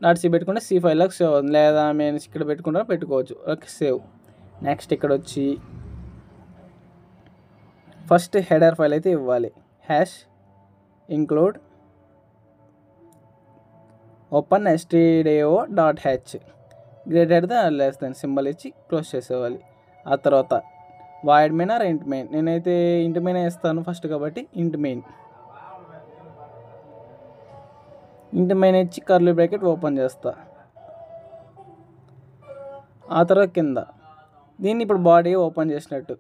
Dot C పెట్టుకుంటే C ఫైల్లోకి save అవుతుంది, లేదా మేము ఇక్కడ పెట్టుకుంటారో పెట్టుకోవచ్చు. Okay, save. నెక్స్ట్ ఇక్కడ వచ్చి ఫస్ట్ హెడర్ ఫైల్ అయితే ఇవ్వాలి. Hash include open stdio.h greater than less than symbol ఇచ్చి క్లోజ్ చేసేవాలి. ఆ తర్వాత void main or int main, నేనైతే ఇంట్ మెయిన్ ఇస్తాను ఫస్ట్ కాబట్టి ఇంట్ మెయిన్ ఇచ్చి కర్లీ బ్రాకెట్ ఓపెన్ చేస్తా. ఆ తర్వాత కింద దీన్ని ఇప్పుడు బాడీ ఓపెన్ చేసినట్టు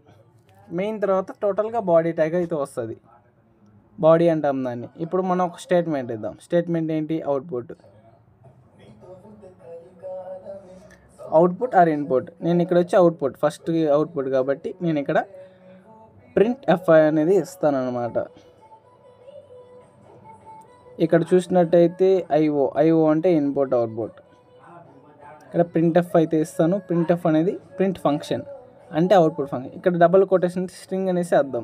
మెయిన్ తర్వాత టోటల్గా బాడీ ట్యాగ్ అయితే వస్తుంది, బాడీ అంటాం దాన్ని. ఇప్పుడు మనం ఒక స్టేట్మెంట్ ఇద్దాం. స్టేట్మెంట్ ఏంటి? Output or input. నేను ఇక్కడ వచ్చి అవుట్పుట్, ఫస్ట్ అవుట్పుట్ కాబట్టి నేను ఇక్కడ ప్రింట్ ఎఫ్ అనేది ఇస్తాను అనమాట. ఇక్కడ చూసినట్టయితే ఐఓ అంటే ఇన్పుట్ అవుట్పుట్. ఇక్కడ ప్రింట్ ఎఫ్ అయితే ఇస్తాను. ప్రింట్ ఎఫ్ అనేది ప్రింట్ ఫంక్షన్ అంటే అవుట్పుట్ ఫంక్షన్. ఇక్కడ డబుల్ కొటేషన్ స్ట్రింగ్ అనేసి అర్థం,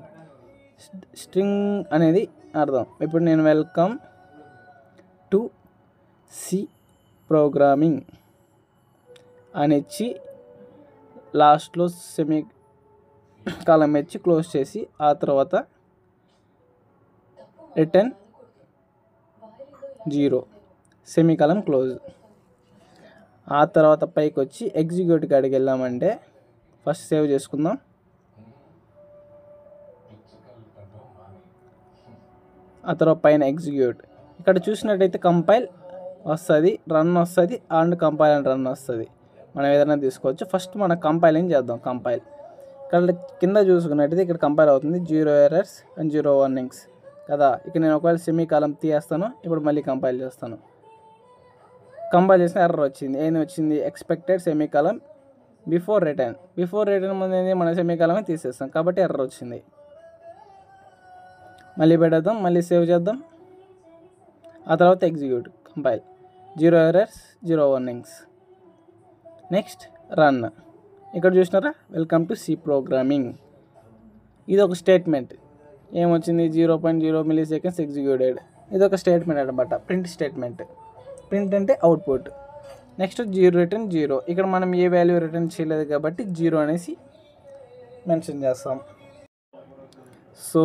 స్ట్రింగ్ అనేది అర్థం. ఇప్పుడు నేను వెల్కమ్ టు సి ప్రోగ్రామింగ్ అని ఇచ్చి లాస్ట్లో సెమీ కాలం ఇచ్చి క్లోజ్ చేసి ఆ తర్వాత రిటర్న్ 0 సెమీకాలం క్లోజ్. ఆ తర్వాత పైకి వచ్చి ఎగ్జిక్యూట్ కాడికి వెళ్ళామంటే ఫస్ట్ సేవ్ చేసుకుందాం. ఆ తర్వాత పైన ఎగ్జిక్యూట్, ఇక్కడ చూసినట్టయితే కంపైల్ వస్తుంది, రన్ వస్తుంది, అండ్ కంపైల్ అండ్ రన్ వస్తుంది. మనం ఏదైనా తీసుకోవచ్చు. ఫస్ట్ మనం కంపైలింగ్ చేద్దాం. కంపైల్ ఇక్కడ కింద చూసుకున్నట్టయితే ఇక్కడ కంపైల్ అవుతుంది 0 ఎర్రర్స్ అండ్ 0 వార్నింగ్స్ కదా. ఇక నేను ఒకవేళ సెమీకాలం తీయేస్తాను. ఇప్పుడు మళ్ళీ కంపైల్ చేస్తాను. కంపైల్ చేసిన ఎర్రర్ వచ్చింది. ఏం వచ్చింది? ఎక్స్పెక్టెడ్ సెమీకాలం బిఫోర్ రిటర్న్ ముందు ఏంది మన సెమీకాలమే తీసేస్తాం కాబట్టి ఎర్రర్ వచ్చింది. మళ్ళీ పెట్టేద్దాం, మళ్ళీ సేవ్ చేద్దాం. ఆ తర్వాత execute compile 0 errors 0 warnings. Next run. ఇక్కడ చూసినారా వెల్కమ్ టు సి ప్రోగ్రామింగ్. ఇది ఒక స్టేట్మెంట్. ఏమొచ్చింది? 0.0 milliseconds ఎగ్జిక్యూటెడ్. ఇది ఒక స్టేట్మెంట్ అనమాట, ప్రింట్ స్టేట్మెంట్. ప్రింట్ అంటే అవుట్పుట్. Next 0 return 0. ఇక్కడ మనం ఏ వాల్యూ రిటర్న్ చేయలేదు కాబట్టి 0 అనేసి మెన్షన్ చేస్తాం. సో